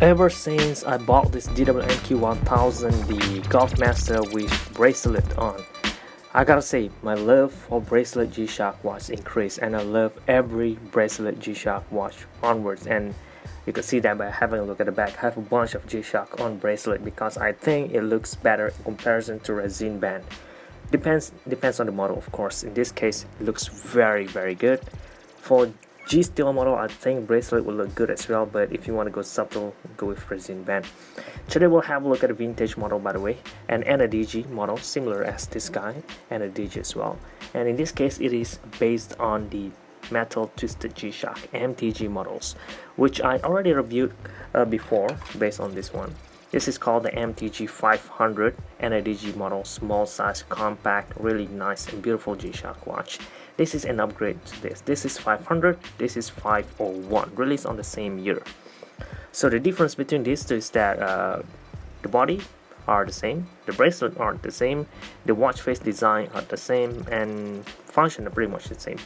Ever since I bought this DWMQ1000, the Golf Master with bracelet on, I gotta say my love for bracelet G-Shock watch increased, and I love every bracelet G-Shock watch onwards. And you can see that by having a look at the back. I have a bunch of G-Shock on bracelet because I think it looks better in comparison to resin band. Depends on the model, of course. In this case, it looks very good. For G steel model, I think bracelet will look good as well, but if you want to go subtle, go with resin band. Today we'll have a look at a vintage model, by the way, and a DG model similar as this guy, and a DG as well. And in this case, it is based on the metal twisted G-Shock MTG models, which I already reviewed before based on this one. This is called the MTG-500 NADG model, small size, compact, really nice and beautiful G-Shock watch. This is an upgrade to this. This is 500, this is 501, released on the same year. So the difference between these two is that the body are the same, the bracelet aren't the same, the watch face design are the same, and function are pretty much the same.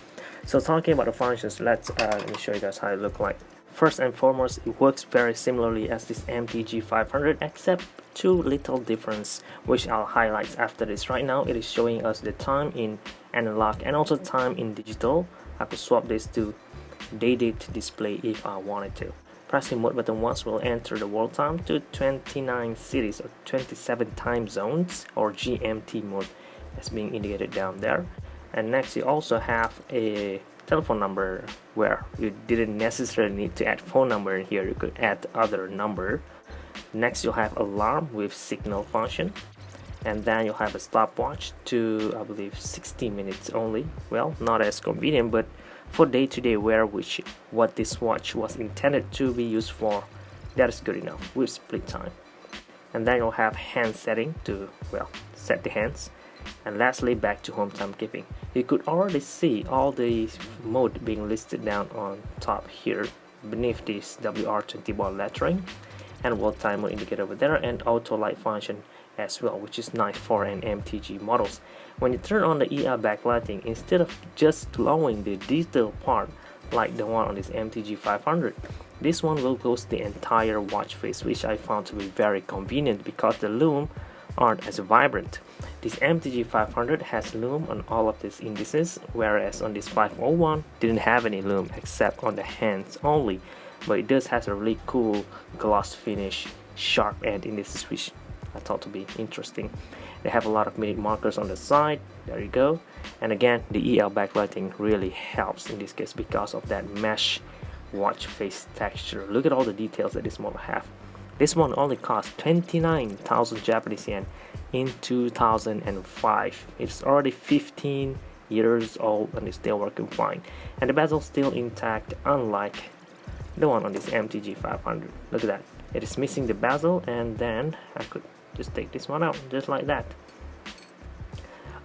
So talking about the functions, let me show you guys how it looks like. First and foremost, it works very similarly as this MTG-500, except two little difference, which I'll highlight after this. Right now, it is showing us the time in analog and also time in digital. I could swap this to dated display if I wanted to. Pressing mode button once will enter the world time to 29 cities or 27 time zones, or GMT mode as being indicated down there. And next, you also have a telephone number where you didn't necessarily need to add phone number in here, you could add other number. Next, you'll have alarm with signal function, and then you'll have a stopwatch to, I believe, 60 minutes only. Well, not as convenient, but for day-to-day wear, which what this watch was intended to be used for, that is good enough with split time. And then you'll have hand setting to, well, set the hands. And lastly, back to home timekeeping. You could already see all the mode being listed down on top here beneath this WR20 bar lettering, and world timer indicator over there, and auto light function as well, which is nice for an MTG models. When you turn on the ER backlighting, instead of just glowing the detail part like the one on this MTG-500, this one will glow the entire watch face, which I found to be very convenient because the lume aren't as vibrant. This MTG-500 has lume on all of these indices, whereas on this 501 didn't have any lume except on the hands only, but it does have a really cool gloss finish, sharp end indices, which I thought to be interesting. They have a lot of minute markers on the side, there you go, and again the EL backlighting really helps in this case because of that mesh watch face texture. Look at all the details that this model have. This one only cost 29,000 Japanese yen in 2005. It's already 15 years old and it's still working fine. And the bezel still intact, unlike the one on this MTG-500. Look at that. It is missing the bezel, and then I could just take this one out, just like that.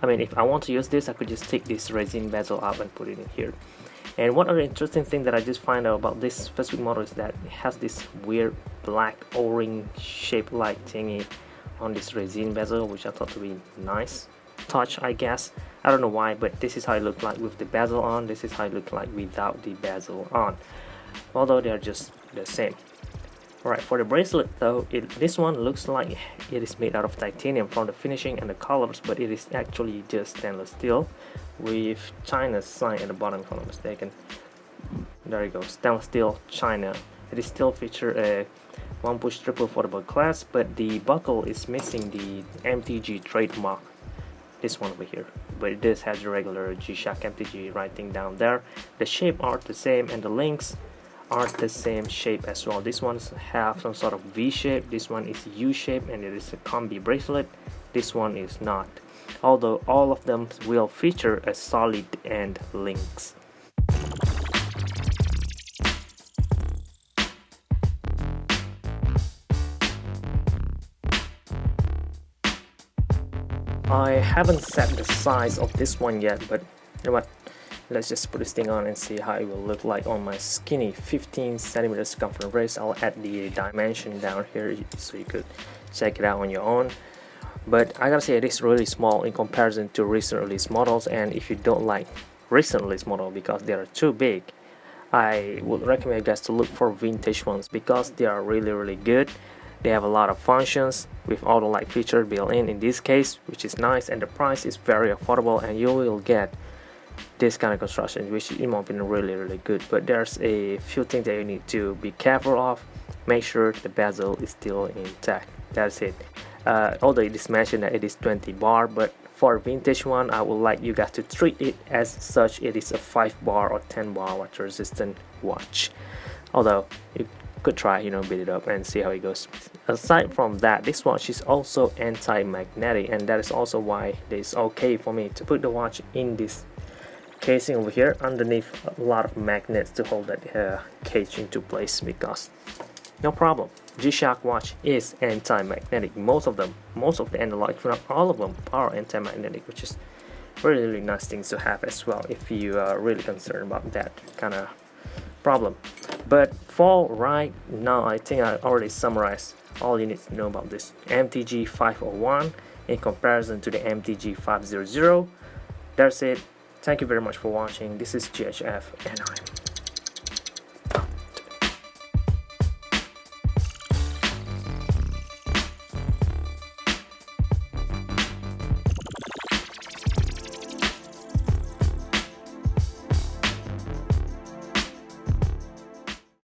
I mean, if I want to use this, I could just take this resin bezel out and put it in here. And one other interesting thing that I just find out about this specific model is that it has this weird black O-ring shape like thingy on this resin bezel, which I thought to be nice touch, I guess. I don't know why, but this is how it looked like with the bezel on. This is how it looked like without the bezel on, although they are just the same. Alright, for the bracelet though, this one looks like it is made out of titanium from the finishing and the colors, but it is actually just stainless steel with China's sign at the bottom if I'm not mistaken. There you go, stainless steel China. It is still feature a one push triple foldable clasp, but the buckle is missing the MTG trademark, this one over here, but it does have the regular G-Shock MTG writing down there. The shape are the same and the links are the same shape as well. This ones have some sort of V shape, this one is U shape, and it is a combi bracelet. This one is not, although all of them will feature a solid end links. I haven't set the size of this one yet, but you know what, let's just put this thing on and see how it will look like on my skinny 15 centimeter circumference wrist. I'll add the dimension down here so you could check it out on your own. But I gotta say, it is really small in comparison to recent release models, and if you don't like recent release model because they are too big, I would recommend you guys to look for vintage ones because they are really good. They have a lot of functions with auto light feature built in this case, which is nice, and the price is very affordable, and you will get this kind of construction, which in my opinion really good. But there's a few things that you need to be careful of. Make sure the bezel is still intact. That's it. Although it is mentioned that it is 20 bar, but for vintage one, I would like you guys to treat it as such. It is a 5 bar or 10 bar water resistant watch. Although you could try, beat it up and see how it goes. Aside from that, this watch is also anti-magnetic, and that is also why it's okay for me to put the watch in this casing over here underneath a lot of magnets to hold that cage into place, because no problem. G-Shock watch is anti-magnetic. Most of the analog, if not all of them, are anti-magnetic, which is really nice things to have as well if you are really concerned about that kind of problem. But for right now, I think I already summarized all you need to know about this MTG-501 in comparison to the MTG-500. That's it. Thank you very much for watching. This is GHF, and I'm